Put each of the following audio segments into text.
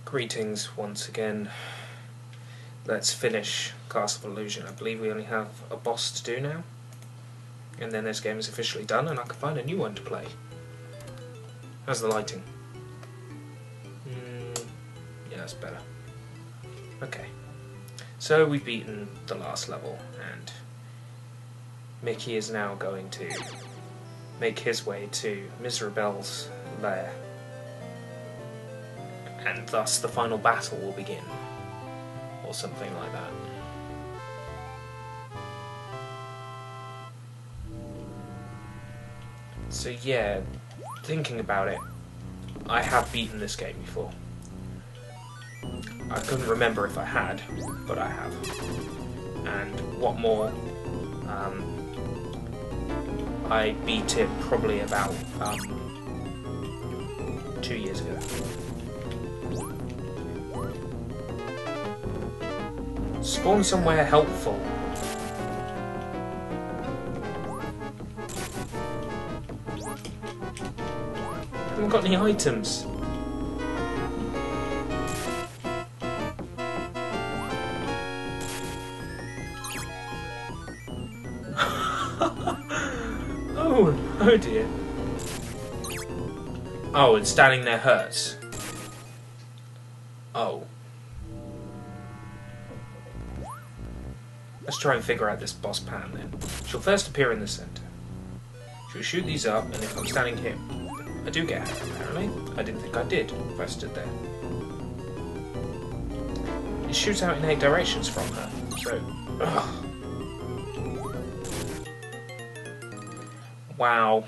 Greetings once again. Let's finish Castle of Illusion. I believe we only have a boss to do now, and then this game is officially done and I can find a new one to play. How's the lighting? Yeah, that's better. Okay, so we've beaten the last level and Mickey is now going to make his way to Mizrabel's lair, and thus the final battle will begin, or something like that. So yeah, thinking about it, I have beaten this game before. I couldn't remember if I had, but I have. And what more, I beat it probably about 2 years ago. Spawn somewhere helpful. I haven't got any items. Oh dear. Oh, and standing there hurts. Oh. Let's try and figure out this boss pattern then. She'll first appear in the centre. She'll shoot these up, and if I'm standing here, I do get her, apparently. I didn't think I did if I stood there. It shoots out in 8 directions from her, so... Ugh. Wow.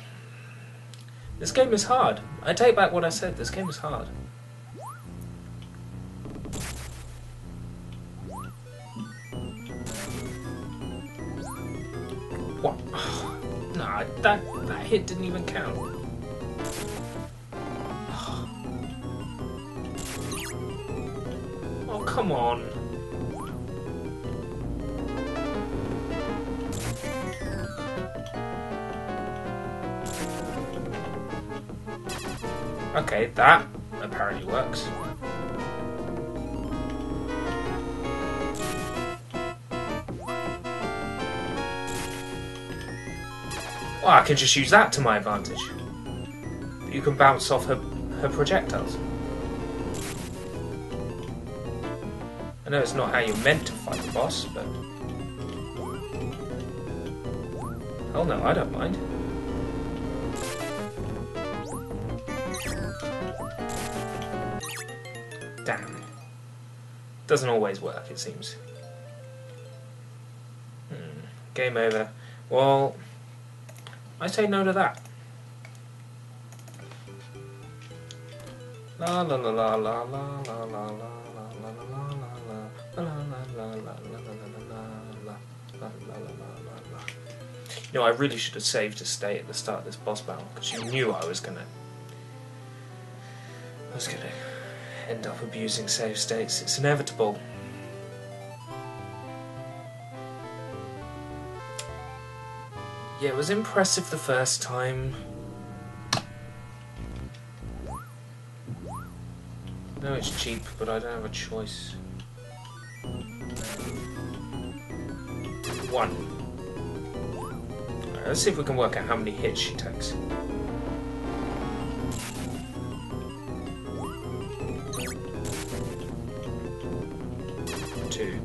This game is hard. I take back what I said, this game is hard. What? Nah, that hit didn't even count. Oh, come on. Okay, that apparently works. Well, I can just use that to my advantage. You can bounce off her projectiles. I know it's not how you're meant to fight the boss, but... Hell no, I don't mind. Damn. Doesn't always work, it seems. Game over. Well... I say no to that. La la la la la la la la la You know, I really should have saved a state at the start of this boss battle, because you knew I was gonna end up abusing save states. It's inevitable. Yeah, it was impressive the first time. No, it's cheap, but I don't have a choice. 1. Alright, let's see if we can work out how many hits she takes. 2.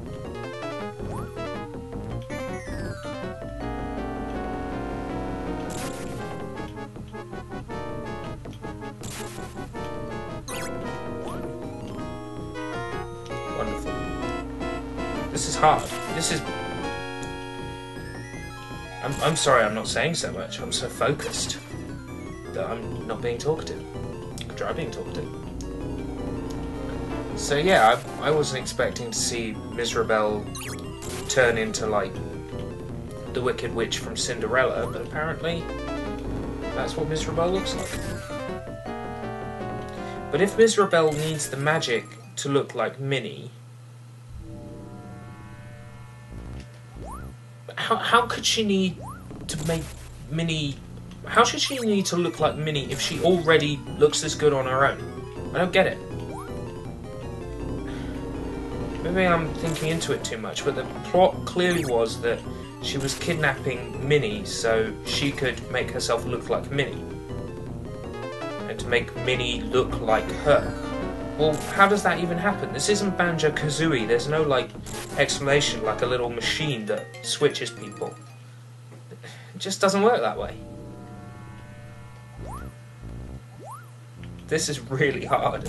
Wonderful. This is hard. This is... I'm sorry I'm not saying so much. I'm so focused that I'm not being talkative. I could try being talkative. So yeah, I wasn't expecting to see Mizrabel turn into, like, the Wicked Witch from Cinderella, but apparently that's what Mizrabel looks like. But if Mizrabel needs the magic to look like Minnie, how could she need to make Minnie... How should she need to look like Minnie if she already looks this good on her own? I don't get it. Maybe I'm thinking into it too much, but the plot clearly was that she was kidnapping Minnie so she could make herself look like Minnie. And to make Minnie look like her. Well, how does that even happen? This isn't Banjo-Kazooie. There's no, like, explanation like a little machine that switches people. It just doesn't work that way. This is really hard.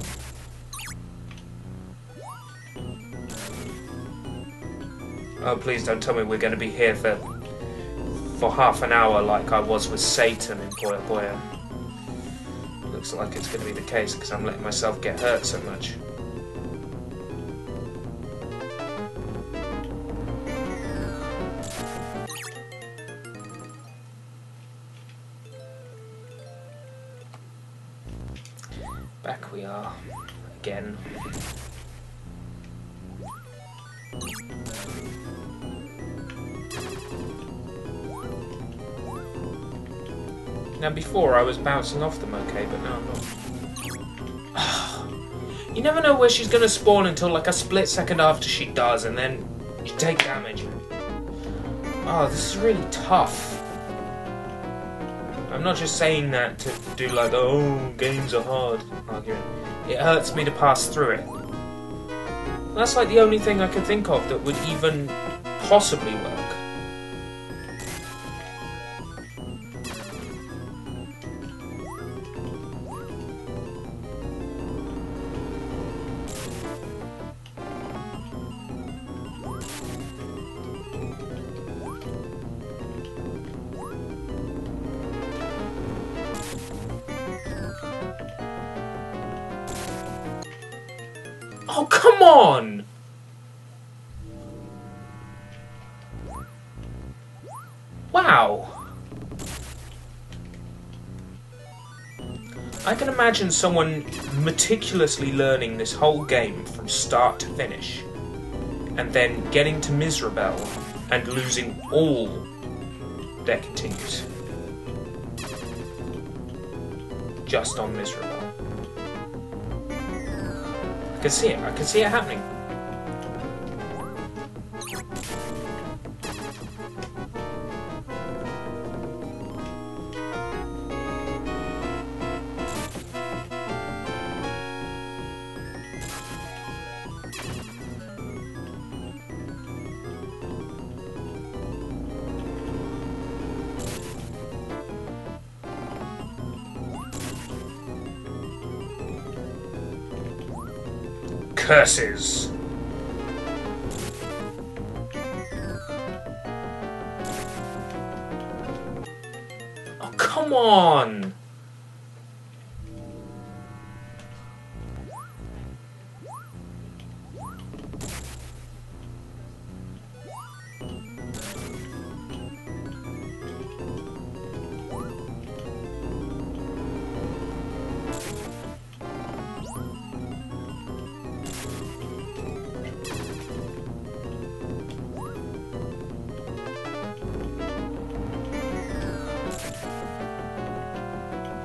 Oh, please don't tell me we're going to be here for half an hour like I was with Satan in m.o.u.s.e. Looks like it's going to be the case because I'm letting myself get hurt so much. Back we are again. Now before I was bouncing off them okay, but now I'm not. You never know where she's going to spawn until like a split second after she does, and then you take damage. Oh, this is really tough. I'm not just saying that to do like, oh, games are hard argument. It hurts me to pass through it. That's like the only thing I could think of that would even possibly work. Oh, come on! Wow. I can imagine someone meticulously learning this whole game from start to finish, and then getting to Mizrabel and losing all their continues. Just on Mizrabel. I can see it happening. Curses. Oh, come on!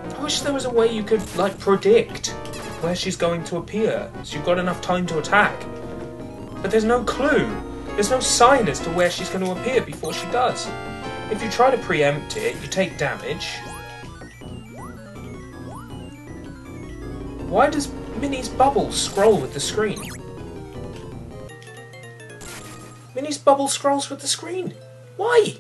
I wish there was a way you could, like, predict where she's going to appear, so you've got enough time to attack. But there's no clue. There's no sign as to where she's going to appear before she does. If you try to preempt it, you take damage. Why does Minnie's bubble scroll with the screen? Minnie's bubble scrolls with the screen. Why?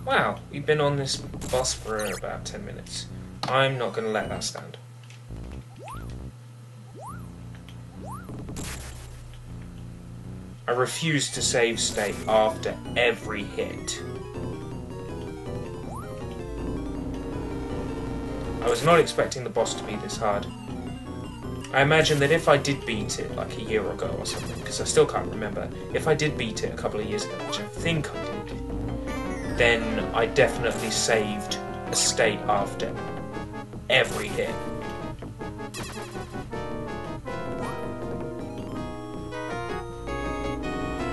Wow, we've been on this boss for about 10 minutes. I'm not going to let that stand. I refuse to save state after every hit. I was not expecting the boss to be this hard. I imagine that if I did beat it like a year ago or something, because I still can't remember, if I did beat it a couple of years ago, which I think I did, then I definitely saved a state after every hit.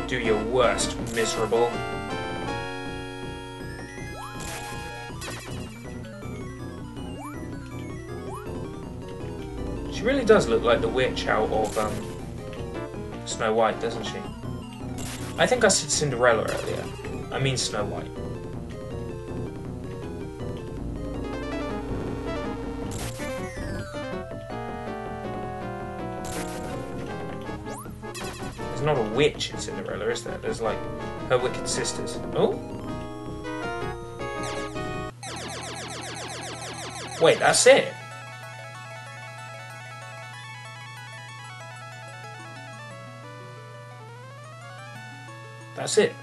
Do your worst, Mizrabel. She really does look like the witch out of Snow White, doesn't she? I think I said Cinderella earlier. I mean Snow White. There's not a witch in Cinderella, is there? There's like her wicked sisters. Oh? Wait, that's it? That's it.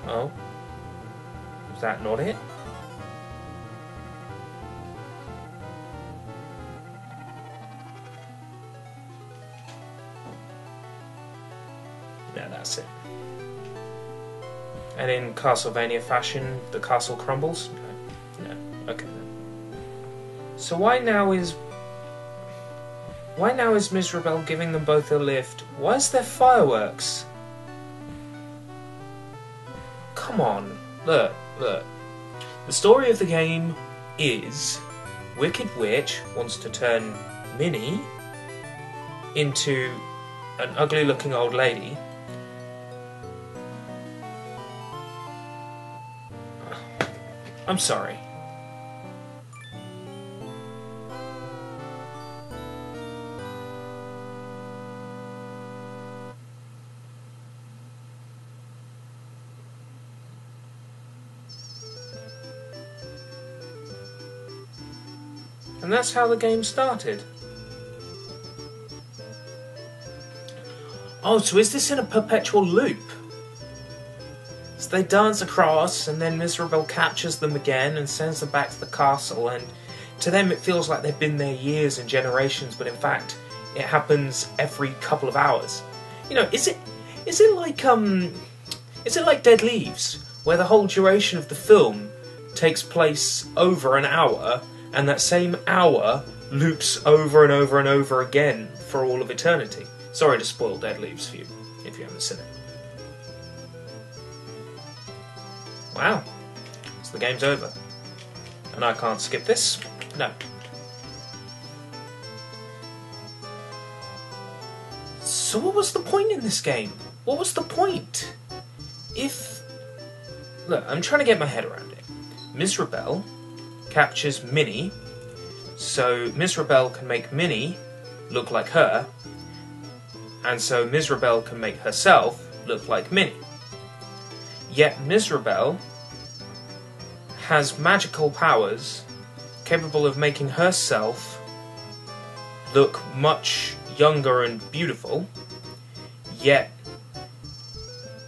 Oh. Is that not it? Yeah, that's it. And in Castlevania fashion, the castle crumbles? No. No. Okay. So why now is Mizrabel giving them both a lift? Why is there fireworks? Come on. Look, look. The story of the game is Wicked Witch wants to turn Minnie into an ugly looking old lady. I'm sorry. And that's how the game started. Oh, so is this in a perpetual loop? So they dance across, and then Mizrabel captures them again and sends them back to the castle, and to them it feels like they've been there years and generations, but in fact it happens every couple of hours. You know, is it like Dead Leaves, where the whole duration of the film takes place over an hour, and that same hour loops over and over and over again for all of eternity? Sorry to spoil Dead Leaves for you, if you haven't seen it. Wow. So the game's over. And I can't skip this? No. So what was the point in this game? What was the point? Look, I'm trying to get my head around it. Mizrabel captures Minnie, so Mizrabel can make Minnie look like her, and so Mizrabel can make herself look like Minnie. Yet Mizrabel has magical powers capable of making herself look much younger and beautiful, yet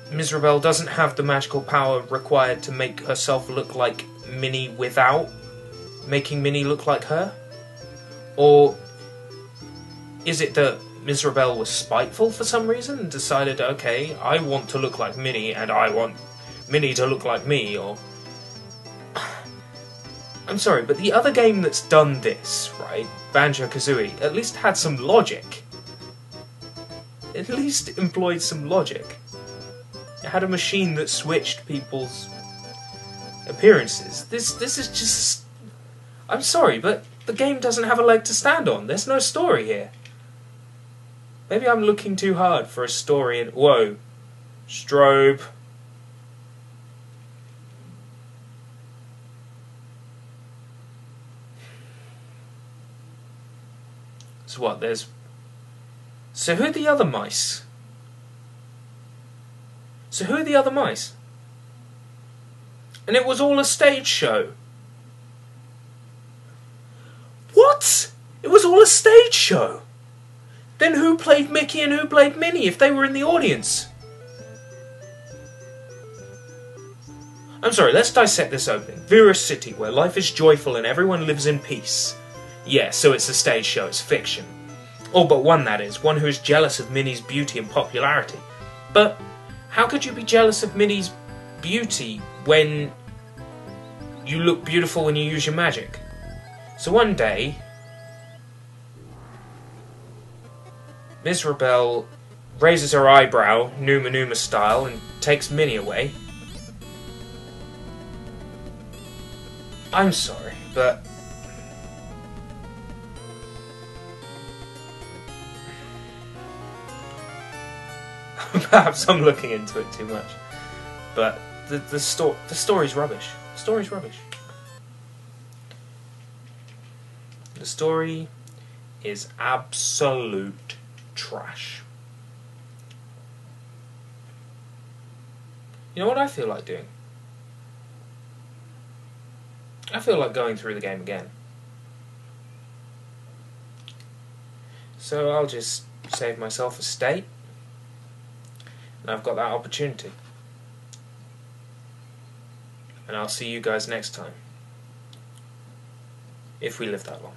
Mizrabel doesn't have the magical power required to make herself look like Minnie without making Minnie look like her? Or is it that Mizrabel was spiteful for some reason and decided, okay, I want to look like Minnie and I want Minnie to look like me, or... I'm sorry, but the other game that's done this, right, Banjo-Kazooie, at least had some logic. At least employed some logic. It had a machine that switched people's appearances. This is just... I'm sorry, but the game doesn't have a leg to stand on. There's no story here. Maybe I'm looking too hard for a story in... Whoa. Strobe. So what, there's... So who are the other mice? So who are the other mice? And it was all a stage show. What? It was all a stage show? Then who played Mickey and who played Minnie if they were in the audience? I'm sorry, let's dissect this opening. Vera City, where life is joyful and everyone lives in peace. Yeah, so it's a stage show, it's fiction. All but one, that is. One who is jealous of Minnie's beauty and popularity. But how could you be jealous of Minnie's beauty when you look beautiful when you use your magic. So one day, Mizrabel raises her eyebrow, m.o.u.s.e style, and takes Minnie away. I'm sorry, but perhaps I'm looking into it too much. But the story's rubbish. The story's rubbish. The story is absolute trash. You know what I feel like doing? I feel like going through the game again. So I'll just save myself a state. And I've got that opportunity. And I'll see you guys next time. If we live that long.